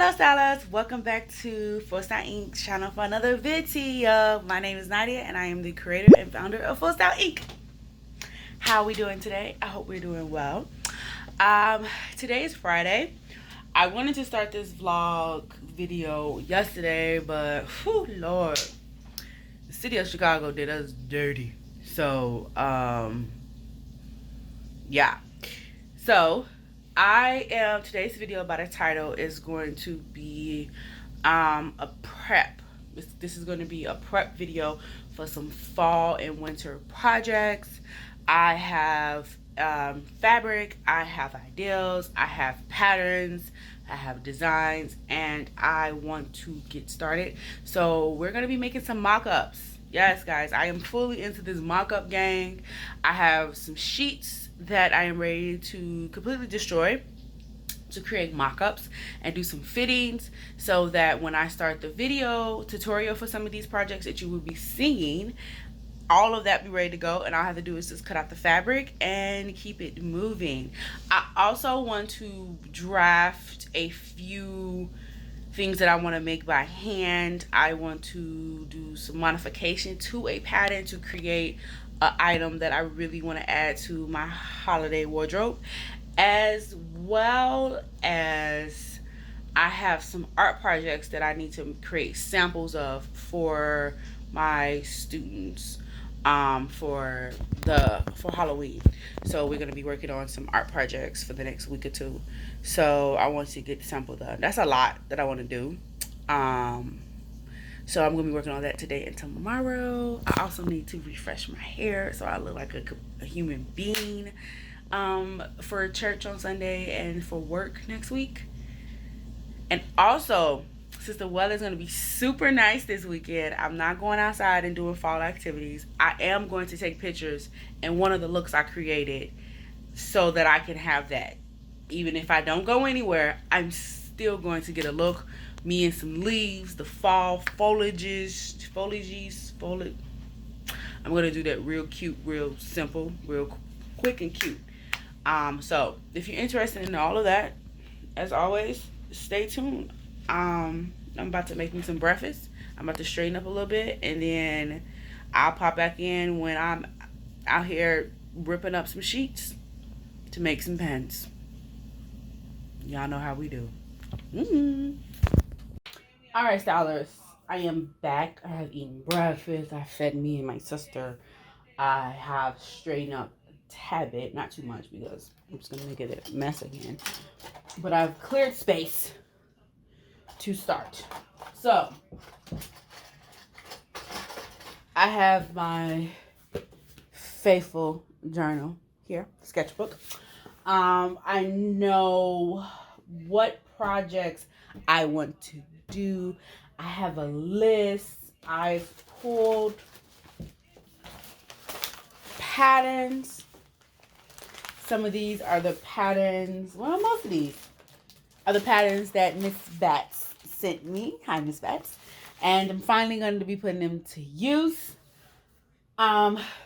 Hello stylers, welcome back to FullStyle Inc. channel for another video. My name is Nadia and I am the creator and founder of FullStyle Inc. How are we doing today? I hope we're doing well. Today is Friday. I wanted to start this vlog video yesterday, but whew, Lord, the city of Chicago did us dirty. So, yeah. So, today's video by the title is going to be a prep. This is going to be a prep video for some fall and winter projects. I have fabric, I have ideas, I have patterns, I have designs, and I want to get started. So we're going to be making some mock-ups. Yes, guys, I am fully into this mock-up gang. I have some sheets that I am ready to completely destroy to create mock-ups and do some fittings, so that when I start the video tutorial for some of these projects that you will be seeing, all of that be ready to go, and all I have to do is just cut out the fabric and keep it moving. I also want to draft a few things that I want to make by hand. I want to do some modification to a pattern to create an item that I really want to add to my holiday wardrobe, as well as I have some art projects that I need to create samples of for my students for Halloween. So we're going to be working on some art projects for the next week or two. So I want to get the sample done. That's a lot that I want to do. So I'm going to be working on that today and tomorrow. I also need to refresh my hair so I look like a human being for church on Sunday and for work next week. And also, since the weather is going to be super nice this weekend, I'm not going outside and doing fall activities. I am going to take pictures in one of the looks I created so that I can have that. Even if I don't go anywhere, I'm still going to get a look. Me and some leaves, the fall foliages. I'm going to do that real cute, real simple, real quick and cute. So if you're interested in all of that, as always, stay tuned. I'm about to make me some breakfast. I'm about to straighten up a little bit, and then I'll pop back in when I'm out here ripping up some sheets to make some pens. Y'all know how we do. All right, stylers, I am back. I have eaten breakfast. I fed me and my sister. I have straightened up a tad bit, not too much because I'm just gonna make it a mess again. But I've cleared space to start. So I have my faithful journal here, sketchbook. I know what projects I want to do. I have a list. I've pulled patterns. Some of these are the patterns. Well, most of these are the patterns that Miss Bats sent me. Hi, Miss Bats. And I'm finally going to be putting them to use.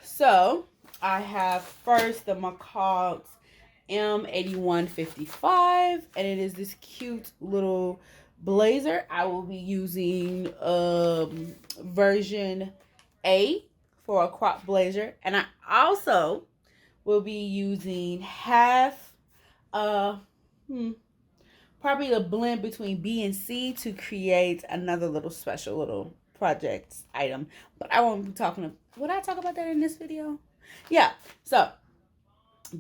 So I have first the McCall's M8155, and it is this cute little blazer. I will be using version A for a crop blazer, and I also will be using half probably a blend between B and C to create another little special little project item. But I won't be talking. Would I talk about that in this video? Yeah. So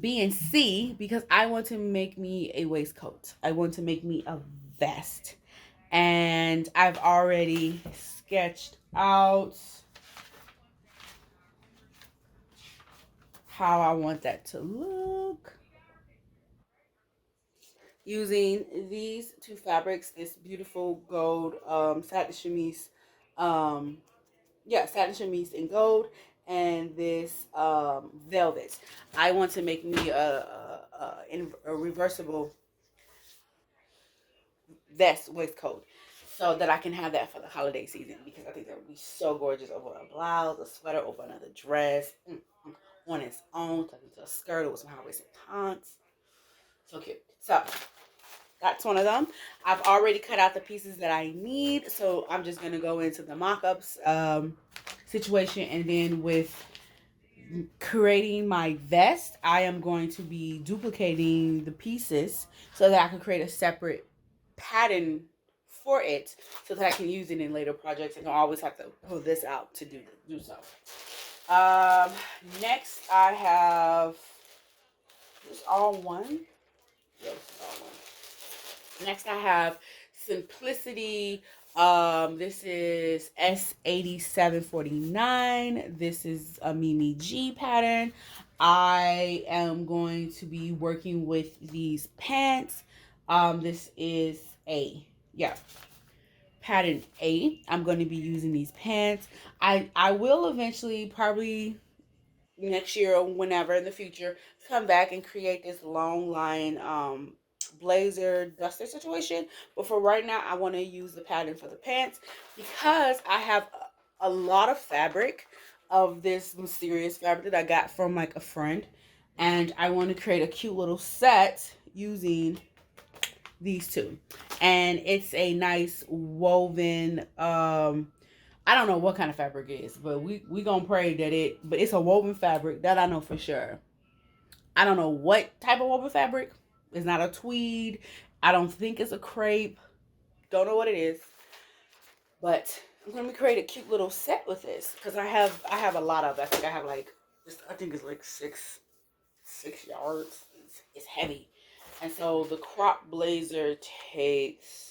B and C, because I want to make me a waistcoat. I want to make me a vest. And I've already sketched out how I want that to look. Using these two fabrics, this beautiful gold satin chemise, satin chemise in gold, and this velvet. I want to make me a reversible vest waistcoat so that I can have that for the holiday season, because I think that would be so gorgeous over a blouse, a sweater, over another dress, on its own, tucked into a skirt or with some high-waisted pants. So cute. So That's one of them. I've already cut out the pieces that I need, so I'm just gonna go into the mock-ups situation, and then with creating my vest, I am going to be duplicating the pieces so that I can create a separate pattern for it, so that I can use it in later projects and don't always have to pull this out to do so. Next I have this all one. Yes, all one. Next, I have Simplicity. This is S8749. This is a Mimi G pattern. I am going to be working with these pants. This is pattern A. I'm going to be using these pants. I will eventually, probably next year or whenever in the future, come back and create this long line blazer duster situation. But for right now, I want to use the pattern for the pants because I have a lot of fabric of this mysterious fabric that I got from like a friend, and I want to create a cute little set using these two. And it's a nice woven I don't know what kind of fabric it is, but we gonna pray that but it's a woven fabric, that I know for sure. I don't know what type of woven fabric. It's not a tweed. I don't think it's a crepe. Don't know what it is. But I'm gonna create a cute little set with this because I have a lot of it. I think I have like I think it's like six yards. It's heavy, and so the crop blazer takes.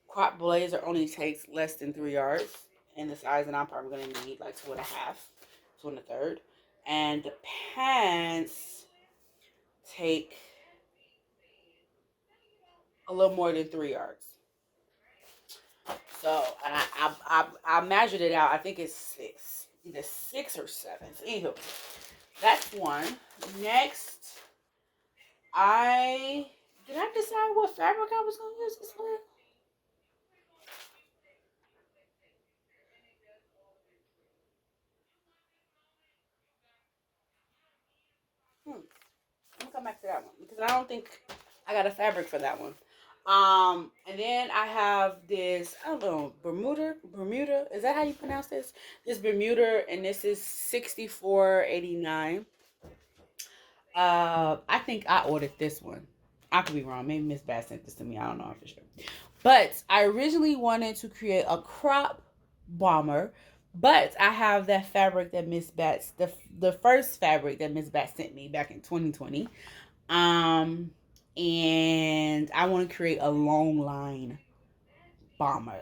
Crop blazer only takes less than 3 yards in the size, and I'm probably going to need like 2.5, 2 1/3. And the pants take a little more than 3 yards. So, and I measured it out. I think it's 6, either 6 or 7. So, anywho, that's one. Next, did I decide what fabric I was going to use this with? Hmm. I'm gonna come back to that one because I don't think I got a fabric for that one. And then I have this, I don't know, Bermuda. Is that how you pronounce this? This Bermuda, and this is 64.89. I think I ordered this one. I could be wrong. Maybe Miss Bass sent this to me. I don't know for sure. But I originally wanted to create a crop bomber, but I have that fabric that Miss Bass, the first fabric that Miss Bass sent me back in 2020. Um, and I want to create a long line bomber.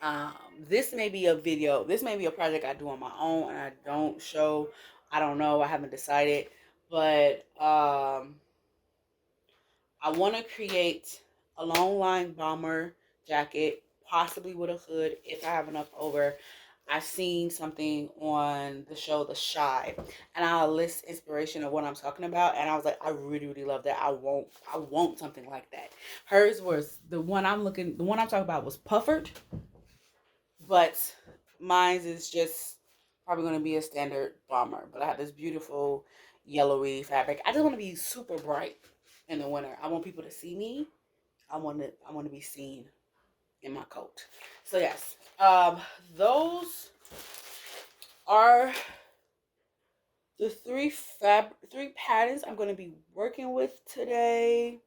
Um, this may be a video. This may be a project I do on my own, and I don't show. I don't know. I haven't decided, but I want to create a long line bomber jacket, possibly with a hood if I have enough over. I've seen something on the show The Shy, and I'll list inspiration of what I'm talking about, and I was like, I really, really love that. I want something like that. Hers was the one I'm talking about was puffered, but mine's is just probably gonna be a standard bomber. But I have this beautiful yellowy fabric. I just want to be super bright in the winter. I want people to see me. I want to be seen in my coat. So yes, those are the three patterns I'm going to be working with today.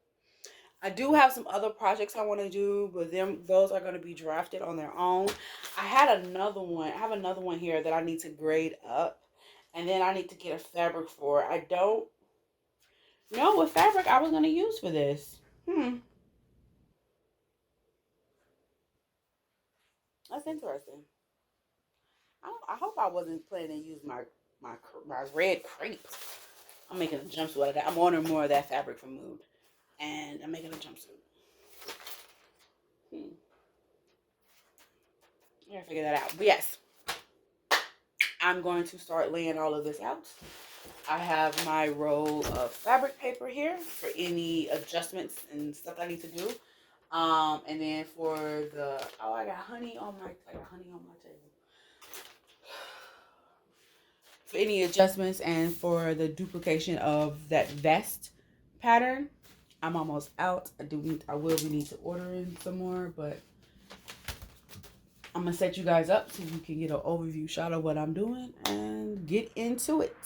I do have some other projects I want to do, but those are going to be drafted on their own. I have another one here that I need to grade up, and then I need to get a fabric for. I don't know what fabric I was going to use for this. That's interesting. I hope I wasn't planning to use my red crepe. I'm making a jumpsuit out of that. I'm ordering more of that fabric from Mood, and I'm making a jumpsuit. I gotta figure that out. But yes, I'm going to start laying all of this out. I have my roll of fabric paper here for any adjustments and stuff I need to do. And then for I got honey on my table. any adjustments and for the duplication of that vest pattern. I'm almost out. I will need to order in some more, but I'm gonna set you guys up so you can get an overview shot of what I'm doing and get into it.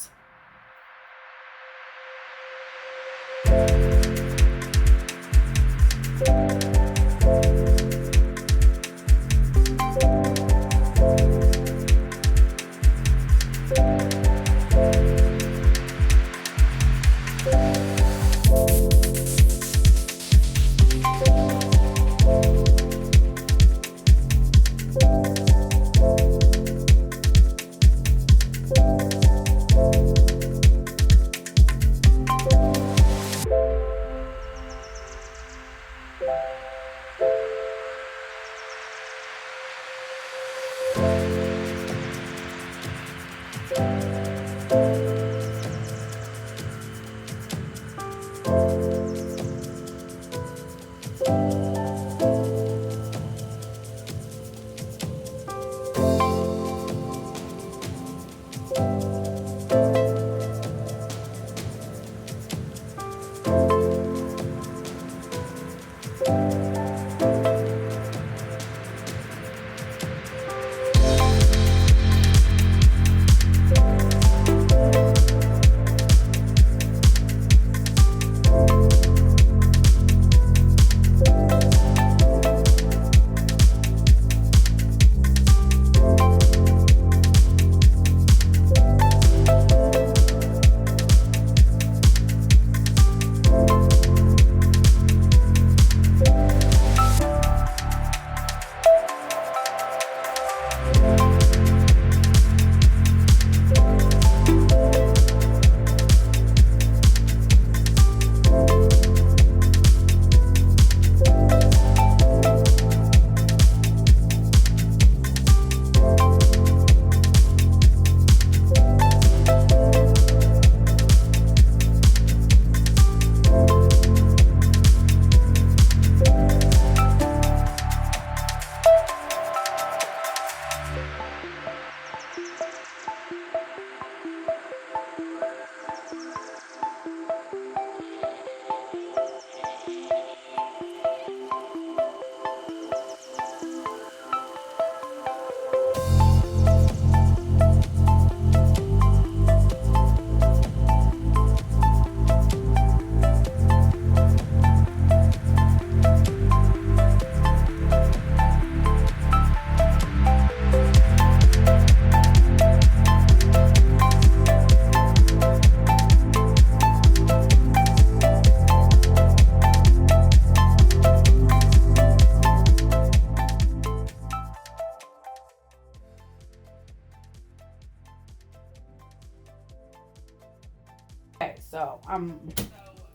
Okay, so I'm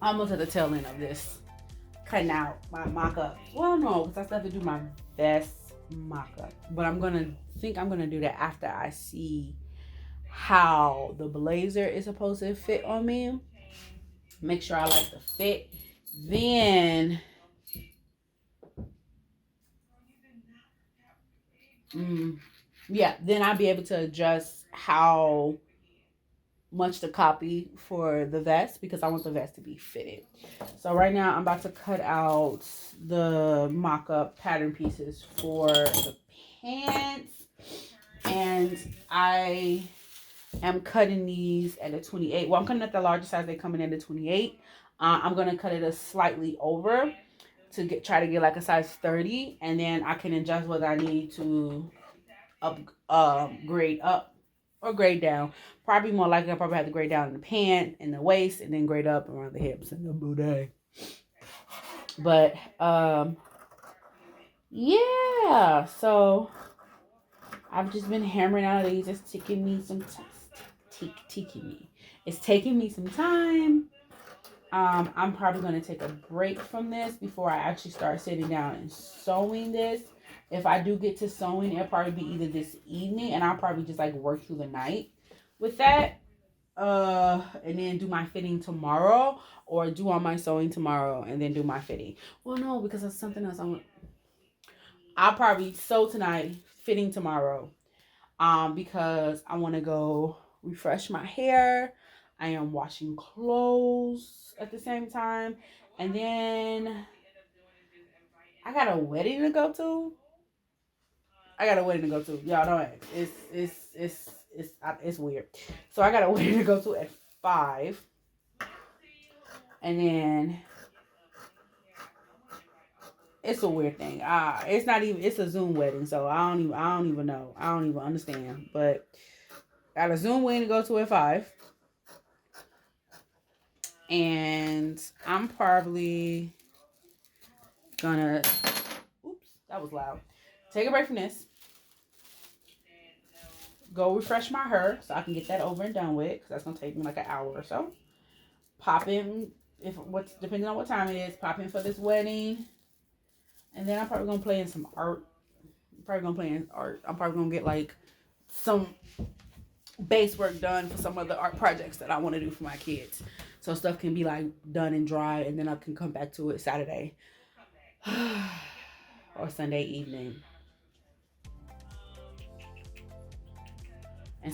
almost at the tail end of this, cutting out my mock-up. Well, no, because I still have to do my vest mock-up, but I'm gonna do that after I see how the blazer is supposed to fit on me. Make sure I like the fit. Then yeah, then I'll be able to adjust how much to copy for the vest, because I want the vest to be fitted. So right now I'm about to cut out the mock-up pattern pieces for the pants, and I am cutting these at a 28. Well, I'm cutting at the larger size. They come in at a 28. I'm gonna cut it a slightly over to try to get like a size 30, and then I can adjust what I need to grade up or grade down. Probably more likely I probably have to grade down in the pant and the waist, and then grade up around the hips and the booty. But yeah, so I've just been hammering out of these. It's taking me some it's taking me some time. I'm probably going to take a break from this before I actually start sitting down and sewing this. If I do get to sewing, it'll probably be either this evening, and I'll probably just like work through the night with that. And then do my fitting tomorrow, or do all my sewing tomorrow and then do my fitting. Well, no, because that's something else. I'll probably sew tonight, fitting tomorrow. Because I want to go refresh my hair. I am washing clothes at the same time. And then I got a wedding to go to. Y'all don't ask. It's weird. So I got a wedding to go to at 5. And then it's a weird thing. It's not even, it's a Zoom wedding, so I don't even know. I don't even understand. But got a Zoom wedding to go to at 5. And I'm probably gonna, oops, that was loud. Take a break from this. Go refresh my hair so I can get that over and done with, because that's gonna take me like an hour or so. Pop in, depending on what time it is, pop in for this wedding. And then I'm probably gonna play in some art. I'm probably gonna get like some base work done for some of the art projects that I want to do for my kids. So stuff can be like done and dry, and then I can come back to it Saturday or Sunday evening. And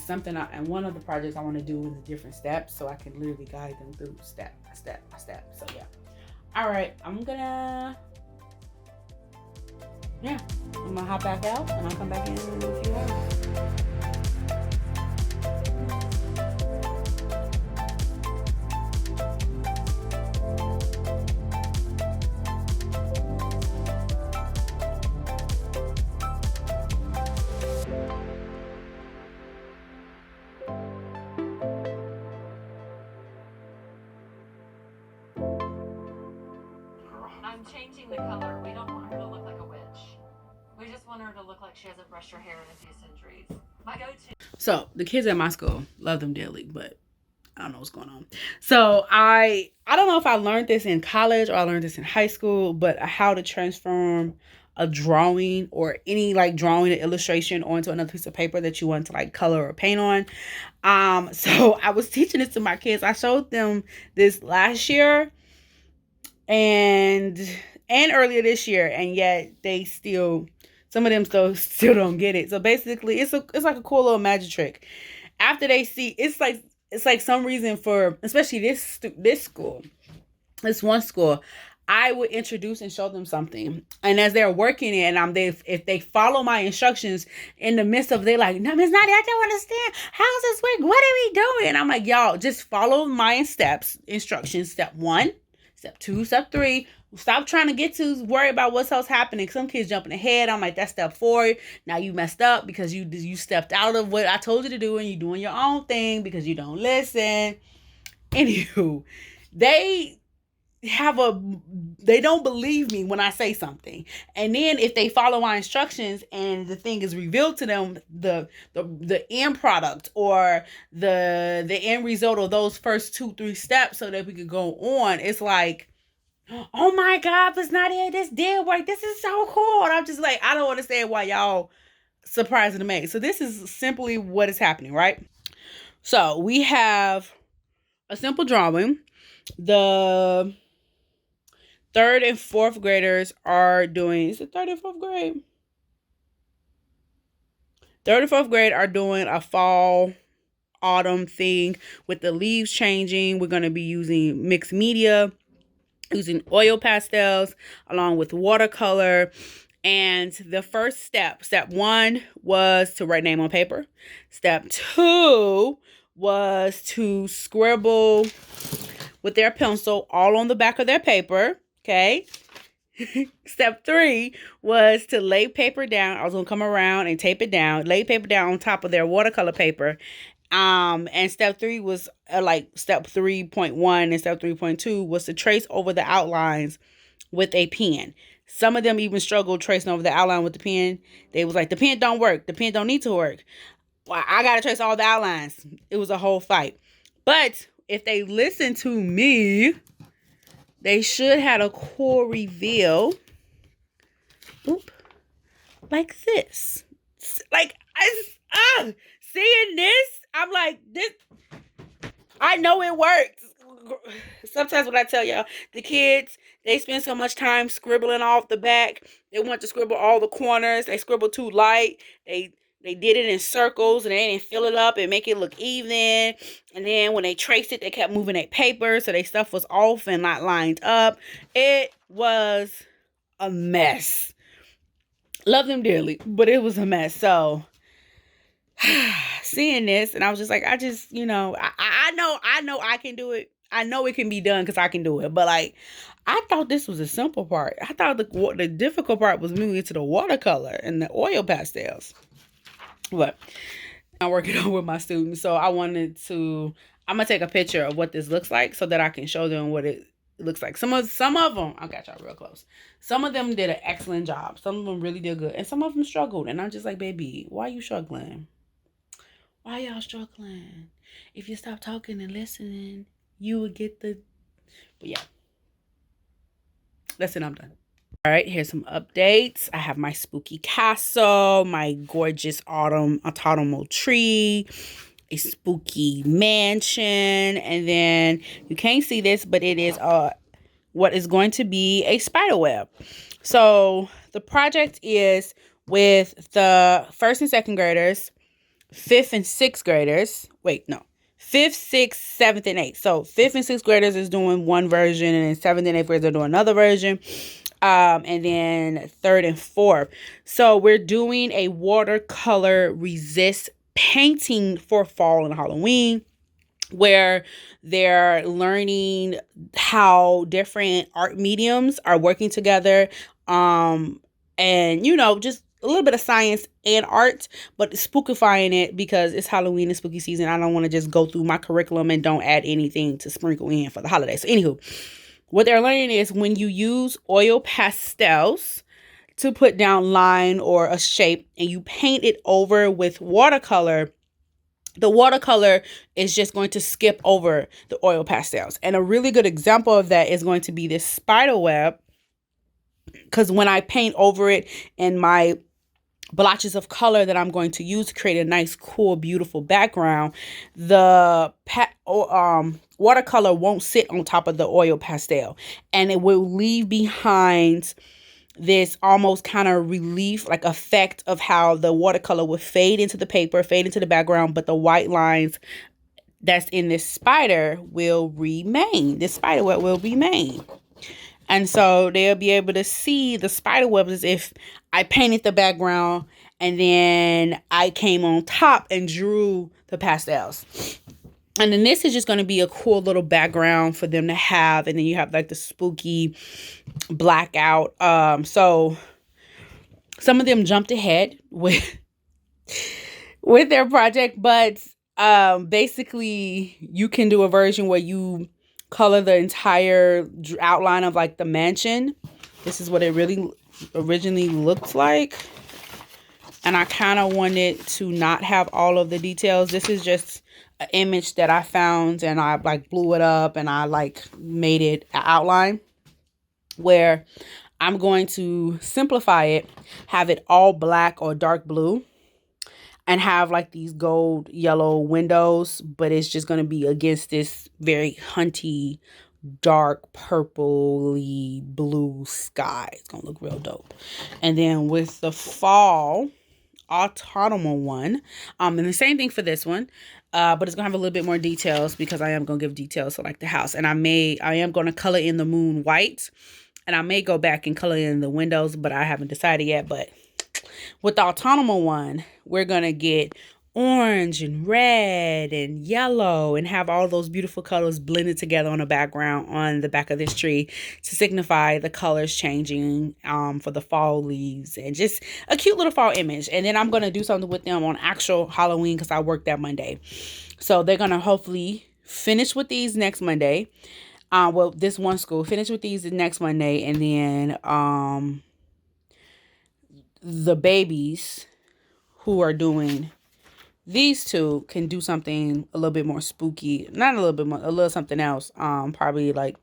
one of the projects I want to do is the different steps, so I can literally guide them through step by step by step. So yeah. All right, I'm gonna hop back out, and I'll come back in a few hours. I'm changing the color. We don't want her to look like a witch. We just want her to look like she hasn't brushed her hair in a few centuries. My go-to. So the kids at my school love them dearly, but I don't know what's going on. So I don't know if I learned this in college or I learned this in high school, but how to transform a drawing or any like drawing or illustration onto another piece of paper that you want to like color or paint on. So I was teaching this to my kids. I showed them this last year and earlier this year, and yet they still, some of them still don't get it. So basically it's like a cool little magic trick. After they see, it's like some reason for, especially this one school, I would introduce and show them something, and as they're working it, and if they follow my instructions in the midst of, they're like, "No, Miss Nadia, I don't understand. How's this work? What are we doing?" And I'm like, "Y'all, just follow my instructions. Step 1, step 2, step 3. Stop trying to get to worry about what else happening." Some kids jumping ahead. I'm like, "That's step 4. Now you messed up because you stepped out of what I told you to do, and you're doing your own thing because you don't listen." Anywho, they don't believe me when I say something. And then if they follow my instructions and the thing is revealed to them, the end product or the end result of those first 2-3 steps so that we could go on, it's like, "Oh my God, but Nadia, this did work. This is so cool." And I'm just like, I don't understand why y'all surprised to me. So this is simply what is happening, right? So we have a simple drawing. The 3rd and 4th graders are doing, is it 3rd and 4th grade? 3rd and 4th grade are doing a fall autumn thing with the leaves changing. We're going to be using mixed media, using oil pastels along with watercolor. And the first step 1 was to write name on paper. Step 2 was to scribble with their pencil all on the back of their paper. Okay. Step 3 was to lay paper down. I was going to come around and tape it down, lay paper down on top of their watercolor paper. And step 3 was like step 3.1 and step 3.2 was to trace over the outlines with a pen. Some of them even struggled tracing over the outline with the pen. They was like, "The pen don't work. The pen don't need to work." Well, I got to trace all the outlines. It was a whole fight. But if they listen to me, they should have a cool reveal. Oop. Like this. Like, seeing this, I'm like, this, I know it works. Sometimes when I tell y'all, the kids, they spend so much time scribbling off the back. They want to scribble all the corners. They scribble too light. They They did it in circles and they didn't fill it up and make it look even. And then when they traced it, they kept moving their paper, so their stuff was off and not lined up. It was a mess. Love them dearly, but it was a mess. So seeing this, and I was just like, I just, I know I can do it. I know it can be done because I can do it. But like, I thought this was a simple part. I thought the difficult part was moving into the watercolor and the oil pastels. But I'm working on with my students, so I'm gonna take a picture of what this looks like so that I can show them what it looks like. Some of them, I got y'all real close. Some of them did an excellent job. Some of them really did good, and some of them struggled. And I'm just like, baby, why are you struggling? Why y'all struggling? If you stop talking and listening, you would get the. But yeah, that's it. I'm done. All right, here's some updates. I have my spooky castle, my gorgeous autumnal tree, a spooky mansion, and then you can't see this, but it is what is going to be a spider web. So the project is with the first and second graders, fifth and sixth graders. Wait, no. Fifth, sixth, seventh, and eighth. So fifth and sixth graders is doing one version, and then seventh and eighth graders are doing another version. And then third and fourth. So we're doing a watercolor resist painting for fall and Halloween, where they're learning how different art mediums are working together. And just a little bit of science and art, but spookifying it because it's Halloween and spooky season. I don't want to just go through my curriculum and don't add anything to sprinkle in for the holidays. So anywho, what they're learning is when you use oil pastels to put down line or a shape and you paint it over with watercolor, the watercolor is just going to skip over the oil pastels. And a really good example of that is going to be this spider web, because when I paint over it in my blotches of color that I'm going to use to create a nice, cool, beautiful background, the watercolor won't sit on top of the oil pastel, and it will leave behind this almost kind of relief like effect of how the watercolor would fade into the paper, fade into the background, but the white lines that's in this spider will remain. This spider web will remain. And so they'll be able to see the spider webs as if I painted the background and then I came on top and drew the pastels. And then this is just going to be a cool little background for them to have. And then you have like the spooky blackout. So some of them jumped ahead with their project, but basically you can do a version where you color the entire outline of like the mansion. This is what it really originally looked like, and I kind of wanted to not have all of the details. This is just an image that I found, and I like blew it up and I like made it an outline, where I'm going to simplify it, have it all black or dark blue, and have like these gold yellow windows, but it's just going to be against this very hunty, dark purpley blue sky. It's going to look real dope. And then with the fall autumnal one, and the same thing for this one, but it's going to have a little bit more details because I am going to give details to like the house. And I am going to color in the moon white, and I may go back and color in the windows, but I haven't decided yet. But with the autumnal one, we're going to get orange and red and yellow and have all those beautiful colors blended together on a background on the back of this tree to signify the colors changing for the fall leaves, and just a cute little fall image. And then I'm going to do something with them on actual Halloween because I work that Monday. So they're going to hopefully finish with these next Monday. Well, this one school finish with these the next Monday, and then the babies who are doing these two can do something a little bit more spooky. Not a little bit more, a little something else. Probably like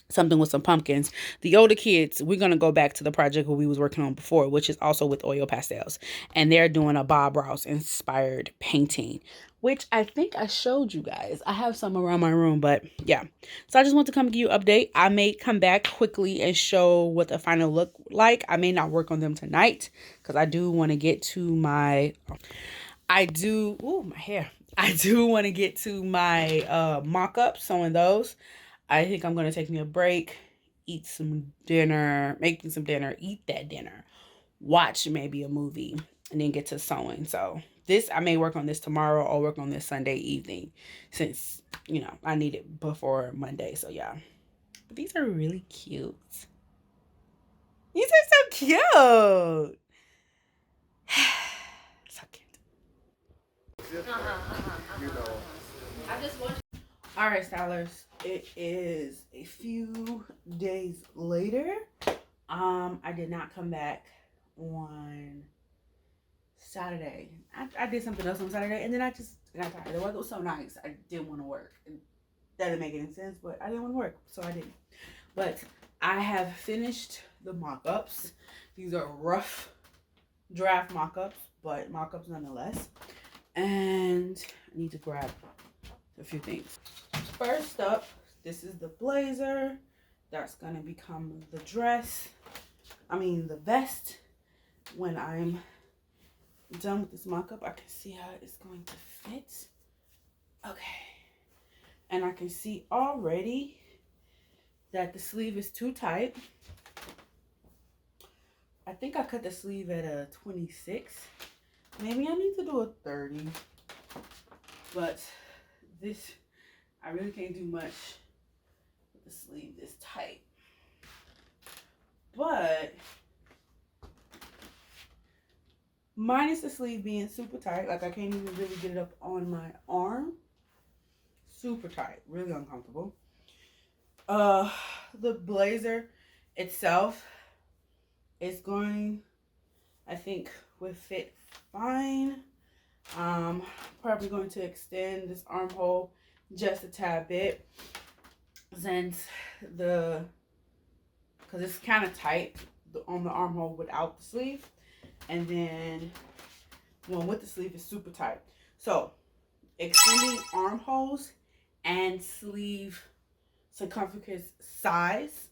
something with some pumpkins. The older kids, we're going to go back to the project where we was working on before, which is also with oil pastels. And they're doing a Bob Ross inspired painting, which I think I showed you guys. I have some around my room, but yeah. So I just want to come give you an update. I may come back quickly and show what the final look like. I may not work on them tonight because I do want to get to my, my hair. I do want to get to my mock-ups, some of those. I think I'm going to take me a break, eat some dinner, make me some dinner, eat that dinner, watch maybe a movie, and then get to sewing. So this, I may work on this tomorrow or work on this Sunday evening since, you know, I need it before Monday. So yeah, but these are really cute. These are so cute. So cute. All right, stylers, it is a few days later. I did not come back on Saturday. I did something else on Saturday, and then I just got tired. The weather was so nice. I didn't want to work. That didn't make any sense, but I didn't want to work, so I didn't. But I have finished the mock-ups. These are rough draft mock-ups, but mock-ups nonetheless. And I need to grab a few things. First up, this is the blazer. That's going to become the dress. The vest. When I'm done with this mock-up, I can see how it's going to fit. Okay. And I can see already that the sleeve is too tight. I think I cut the sleeve at a 26. Maybe I need to do a 30. But this, I really can't do much with the sleeve this tight. But minus the sleeve being super tight, like I can't even really get it up on my arm. Super tight, really uncomfortable. The blazer itself is going, I think, would fit fine. Probably going to extend this armhole just a tad bit since because it's kind of tight on the armhole without the sleeve, and then one with the sleeve is super tight. So extending armholes and sleeve circumference size,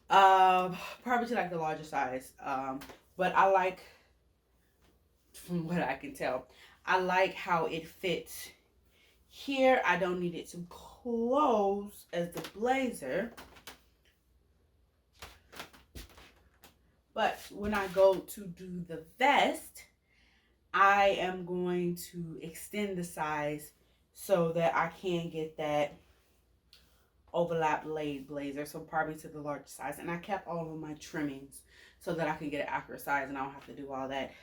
probably to like the larger size, but I like, from what I can tell, I like how it fits here. I don't need it to close as the blazer, but when I go to do the vest, I am going to extend the size so that I can get that overlap laid blazer, so probably to the large size. And I kept all of my trimmings so that I can get an accurate size and I don't have to do all that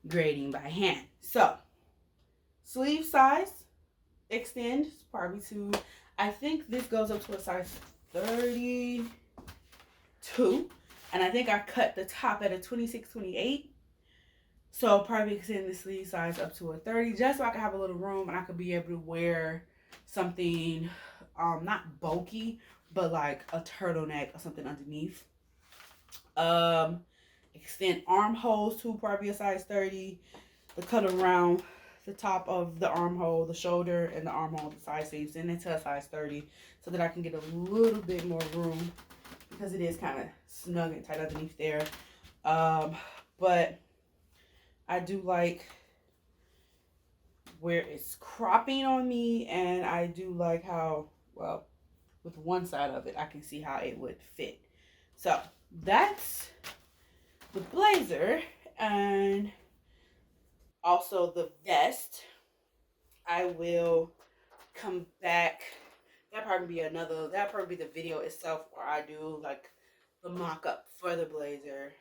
grading by hand. So sleeve size, extend probably to, I think this goes up to a size 32, and I think I cut the top at a 26, 28. So I'll probably extend the sleeve size up to a 30 just so I can have a little room and I could be able to wear something not bulky, but like a turtleneck or something underneath. Extend armholes to probably a size 30. The cut around the top of the armhole, the shoulder, and the armhole, the side seams, and into a size 30 so that I can get a little bit more room because it is kind of snug and tight underneath there. But I do like where it's cropping on me, and I do like how, well, with one side of it, I can see how it would fit. So that's the blazer, and also the vest. I will come back. That'll probably be the video itself where I do like the mock-up for the blazer,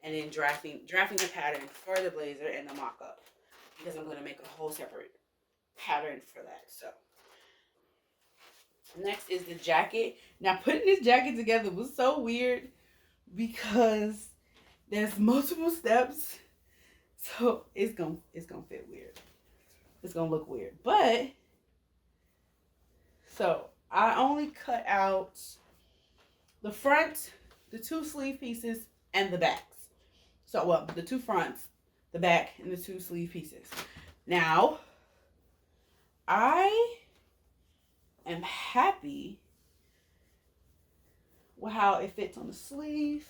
and then drafting the pattern for the blazer and the mock-up, because I'm going to make a whole separate pattern for that. So next is the jacket. Now putting this jacket together was so weird because there's multiple steps, so it's gonna fit weird. It's gonna look weird, but so I only cut out the front, the 2 sleeve pieces, and the backs. So, well, the 2 fronts, the back, and the 2 sleeve pieces. Now, I am happy with how it fits on the sleeve.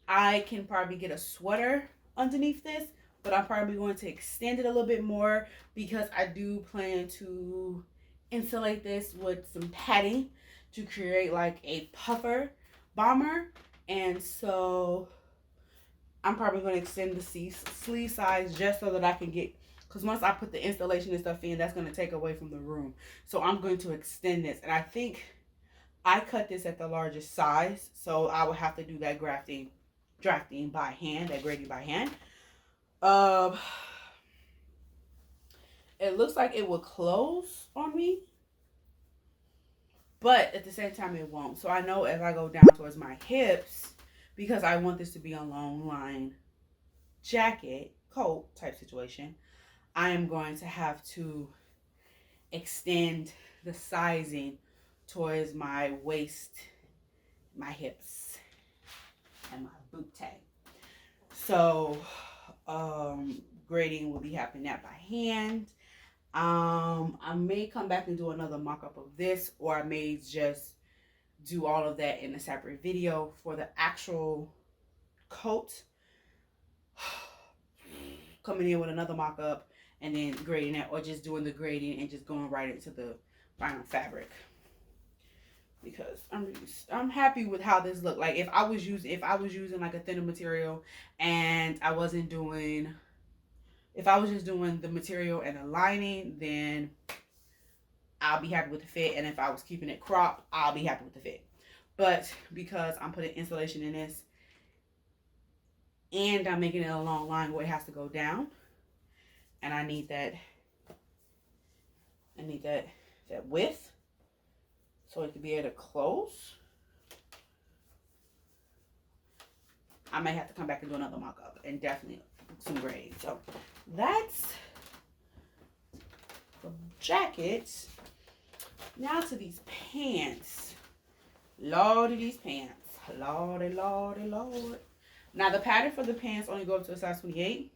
I can probably get a sweater underneath this, but I'm probably going to extend it a little bit more because I do plan to insulate this with some padding to create like a puffer bomber. And so I'm probably going to extend the sleeve size just so that I can get, because once I put the installation and stuff in, that's going to take away from the room. So I'm going to extend this. And I think I cut this at the largest size, so I would have to do that drafting by hand, that grading by hand. It looks like it will close on me, but at the same time it won't. So I know as I go down towards my hips, because I want this to be a long line jacket, coat type situation, I am going to have to extend the sizing towards my waist, my hips, and my boot tag. So grading will be happening that by hand. I may come back and do another mock-up of this, or I may just do all of that in a separate video for the actual coat. Coming in with another mock-up and then grading that, or just doing the grading and just going right into the final fabric. Because I'm happy with how this looked. Like if I was using like a thinner material and I wasn't doing, if I was just doing the material and the lining, then I'll be happy with the fit. And if I was keeping it cropped, I'll be happy with the fit. But because I'm putting insulation in this and I'm making it a long line where it has to go down, and I need that width so it can be able to close, I may have to come back and do another mock-up and definitely some grading. So that's the jacket. Now to these pants. Lordy, these pants. Lordy, lordy, lord. Now the pattern for the pants only go up to a size 28.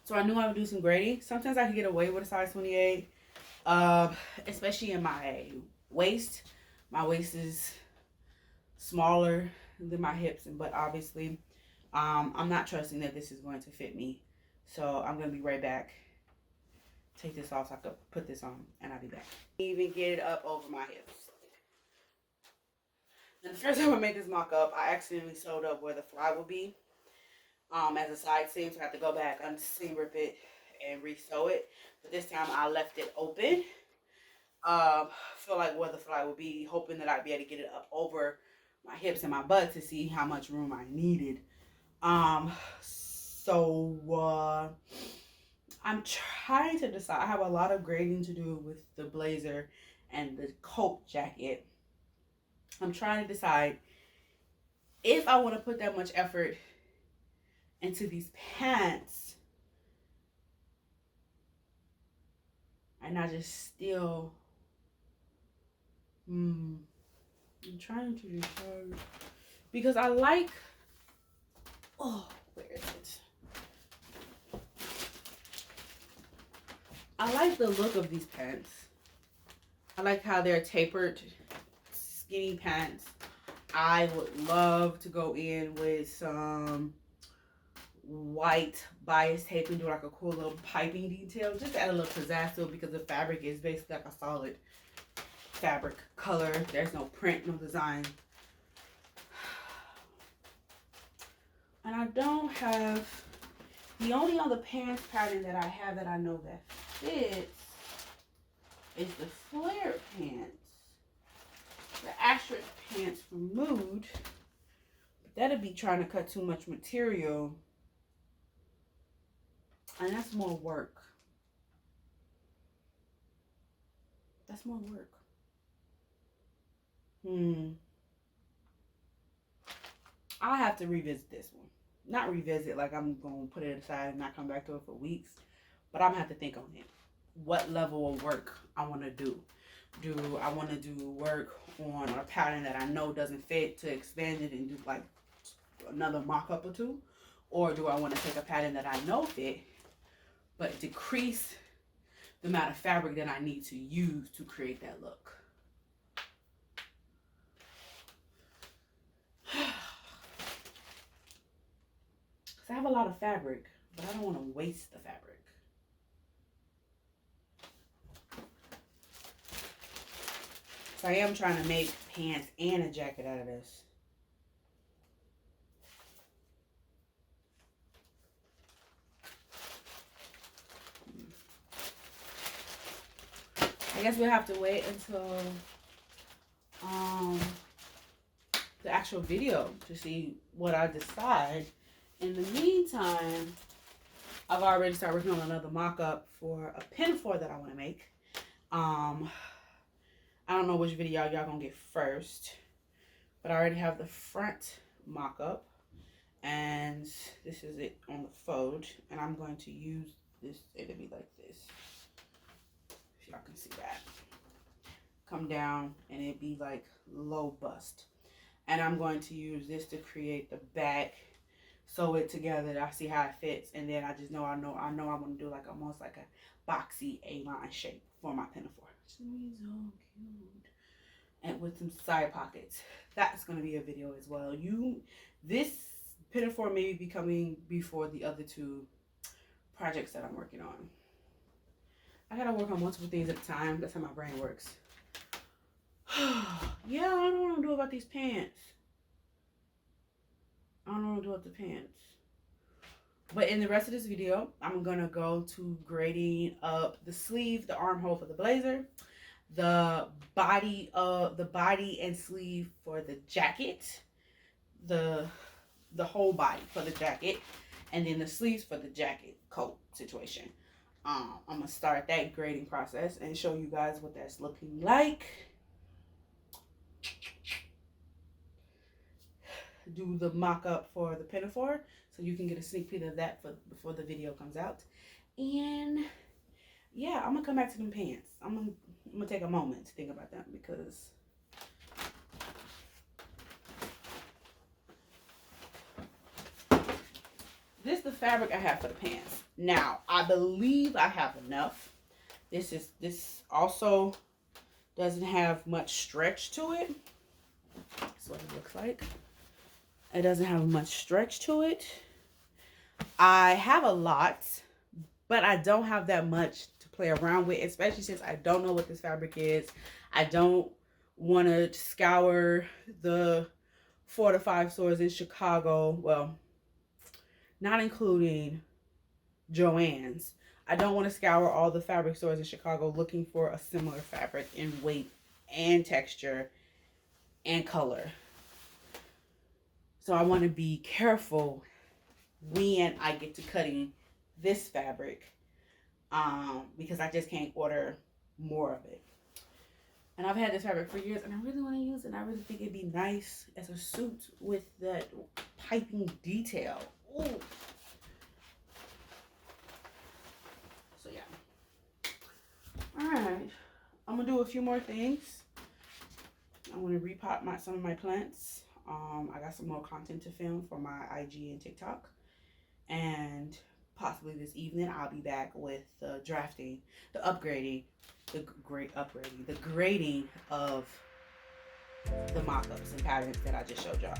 So I knew I would do some grading. Sometimes I can get away with a size 28. Especially in my waist. My waist is smaller than my hips, but obviously I'm not trusting that this is going to fit me. So I'm going to be right back. Take this off so I can put this on, and I'll be back. Even get it up over my hips. And the first time I made this mock-up, I accidentally sewed up where the fly will be as a side seam, so I have to go back, unseam, rip it, and re-sew it. But this time I left it open. Feel like where the fly will be, hoping that I'd be able to get it up over my hips and my butt to see how much room I needed. I'm trying to decide. I have a lot of grading to do with the blazer and the coat jacket. I'm trying to decide if I want to put that much effort into these pants and I just still I'm trying to decide because I like, oh, where is it? I like the look of these pants. I like how they're tapered, skinny pants. I would love to go in with some white bias tape and do like a cool little piping detail. Just add a little pizzazz to it because the fabric is basically like a solid fabric color. There's no print, no design. And I don't have, the only other pants pattern that I have that I know that fits is the flare pants. The asterisk pants from Mood. But that'd be trying to cut too much material. And that's more work. That's more work. I'll have to revisit this one. Not revisit like I'm going to put it aside and not come back to it for weeks. But I'm going to have to think on it. What level of work I want to do. Do I want to do work on, or a pattern that I know doesn't fit, to expand it and do like another mock-up or two? Or do I want to take a pattern that I know fit, but decrease the amount of fabric that I need to use to create that look? Because I have a lot of fabric, but I don't want to waste the fabric. So I am trying to make pants and a jacket out of this. I guess we'll have to wait until the actual video to see what I decide. In the meantime, I've already started working on another mock-up for a pinafore that I want to make. I don't know which video y'all gonna get first, but I already have the front mock-up, and this is it on the fold, and I'm going to use this. It'll be like this, if y'all can see that. Come down and it'd be like low bust, and I'm going to use this to create the back, sew it together. I see how it fits, and then I just know I know I'm gonna do like almost like a boxy A-line shape for my pinafore. So cute, and with some side pockets. That's gonna be a video as well. This pinafore may be coming before the other two projects that I'm working on. I gotta work on multiple things at a time. That's how my brain works. Yeah, I don't know what to do about these pants. I don't know what to do with the pants. But in the rest of this video, I'm gonna go to grading up the sleeve, the armhole for the blazer, the body and sleeve for the jacket, the whole body for the jacket, and then the sleeves for the jacket coat situation. I'm gonna start that grading process and show you guys what that's looking like. Do the mock-up for the pinafore so you can get a sneak peek of that before the video comes out. And yeah, I'm gonna come back to them pants. I'm gonna take a moment to think about them, because this is the fabric I have for the pants. Now, I believe I have enough. This also doesn't have much stretch to it. That's what it looks like. It doesn't have much stretch to it. I have a lot, but I don't have that much to play around with, especially since I don't know what this fabric is. I don't want to scour the 4 to 5 stores in Chicago. Well, not including Joann's. I don't want to scour all the fabric stores in Chicago looking for a similar fabric in weight and texture and color. So I want to be careful when I get to cutting this fabric, because I just can't order more of it. And I've had this fabric for years, and I really want to use it. And I really think it'd be nice as a suit with that piping detail. Ooh. So yeah. All right. I'm gonna do a few more things. I want to repot some of my plants. I got some more content to film for my IG and TikTok, and possibly this evening I'll be back with the grading of the mock-ups and patterns that I just showed y'all.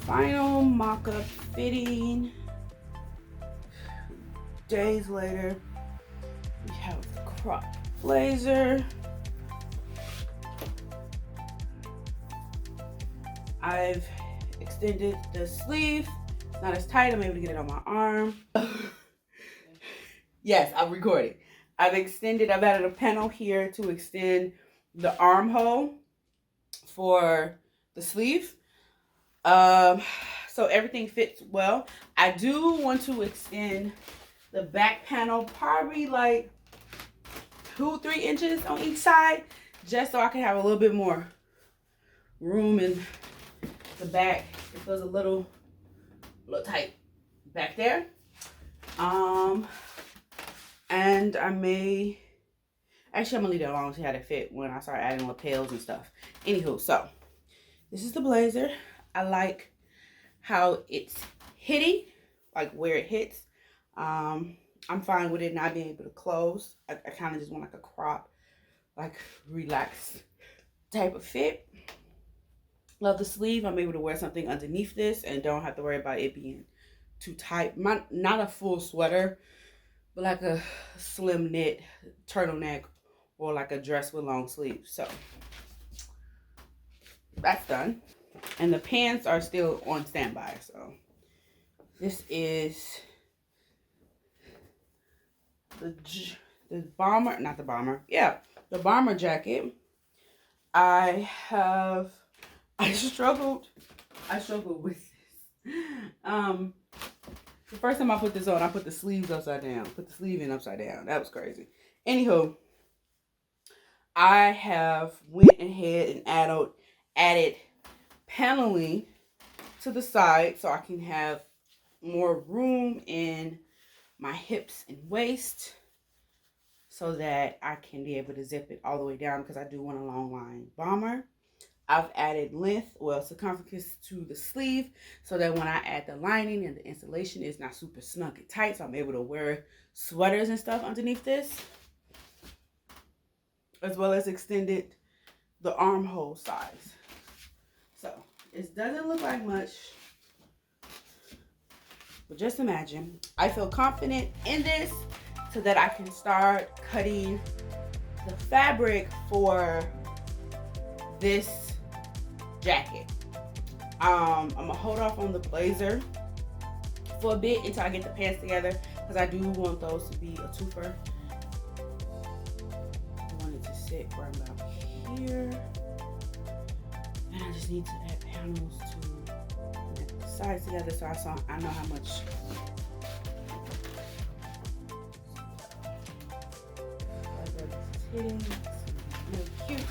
final mock-up fitting. Days later, we have the crop blazer. I've extended the sleeve. It's not as tight. I'm able to get it on my arm. Yes, I'm recording. I've added a panel here to extend the armhole for the sleeve. So everything fits well. I do want to extend the back panel probably like 2-3 inches on each side, just so I can have a little bit more room in the back. It feels a little tight back there. And I may, actually I'm gonna leave that alone to how to fit when I start adding lapels and stuff. Anywho, so this is the blazer. I like how it's hitting, like where it hits. I'm fine with it not being able to close. I kind of just want like a crop, like relaxed type of fit. Love the sleeve. I'm able to wear something underneath this and don't have to worry about it being too tight. Not a full sweater, but like a slim knit turtleneck or like a dress with long sleeves. So that's done. And the pants are still on standby. So this is the bomber, not the bomber. Yeah, the bomber jacket. I struggled with this. The first time I put this on, I put the sleeves upside down. Put the sleeve in upside down. That was crazy. Anywho, I have went ahead and added paneling to the side so I can have more room in my hips and waist so that I can be able to zip it all the way down because I do want a long line bomber. I've added length, well, circumference to the sleeve so that when I add the lining and the insulation, it's not super snug and tight. So I'm able to wear sweaters and stuff underneath this, as well as extended the armhole size. So it doesn't look like much, but just imagine. I feel confident in this so that I can start cutting the fabric for this jacket. I'm gonna hold off on the blazer for a bit until I get the pants together because I do want those to be a twofer. I want it to sit right about here, and I just need to add panels to connect the sides together so I know how much. Really cute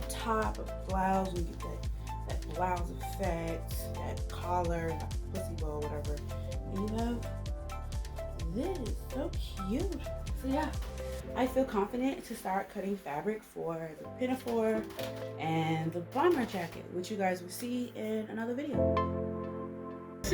top of blouse. We get that blouse effect, that collar, like pussy bow, whatever. And you have this, so cute. So yeah, I feel confident to start cutting fabric for the pinafore and the bomber jacket, which you guys will see in another video.